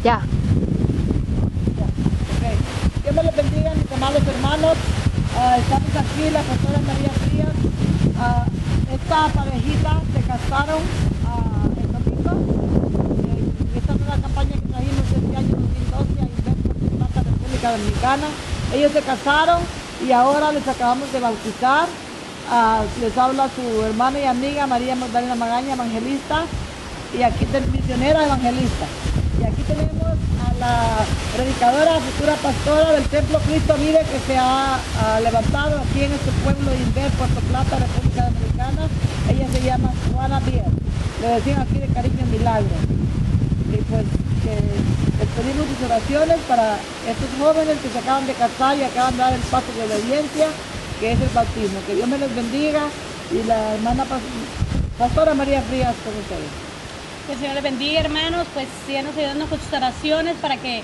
Ya. Okay. Dios me los bendiga, mis amados hermanos. Estamos aquí, la pastora María Frías. Esta parejita se casaron el domingo. Esta es una campaña que trajimos este año 2012 a Inver por Plata, República Dominicana. Ellos se casaron y ahora les acabamos de bautizar. Les habla su hermana y amiga María Magdalena Magaña, evangelista, y aquí misionera evangelista. Y aquí tenemos a la predicadora, futura pastora del Templo Cristo Vive, que se ha levantado aquí en este pueblo de Inver, Puerto Plata, República Dominicana. Ella se llama Juana Díaz. Le decían aquí de cariño Milagro. Y pues les pedimos sus oraciones para estos jóvenes que se acaban de casar y acaban de dar el paso de obediencia, que es el bautismo. Que Dios me les bendiga, y la hermana pastora María Frías con ustedes. Que el Señor les bendiga, hermanos. Pues síganos ayudando con sus oraciones para que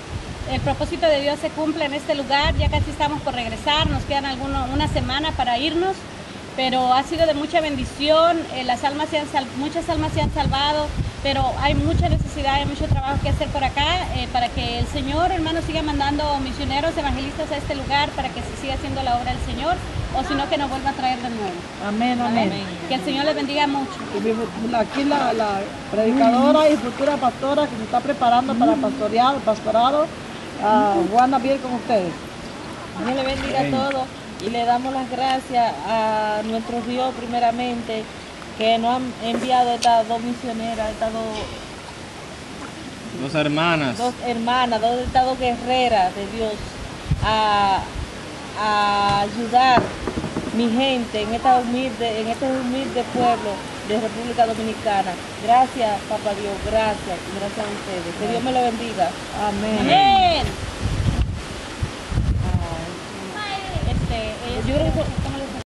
el propósito de Dios se cumpla en este lugar. Ya casi estamos por regresar, nos quedan una semana para irnos, pero ha sido de mucha bendición. Muchas almas se han salvado, pero hay mucha necesidad, hay mucho trabajo que hacer por acá, para que el Señor, hermanos, siga mandando misioneros, evangelistas a este lugar, para que se siga haciendo la obra del Señor, o si no, que nos vuelva a traer de nuevo. Amén, amén. Que el Señor les bendiga mucho. Y aquí la predicadora y futura pastora que se está preparando para el pastorado, Juana Biel con ustedes. Dios le bendiga a todos y le damos las gracias a nuestro Dios primeramente, que nos han enviado estas dos misioneras, estas dos hermanas, estas dos guerreras de Dios, a ayudar mi gente en este humilde pueblo de República Dominicana. Gracias, Papá Dios, gracias a ustedes. Que Dios me lo bendiga. Amén. Amén.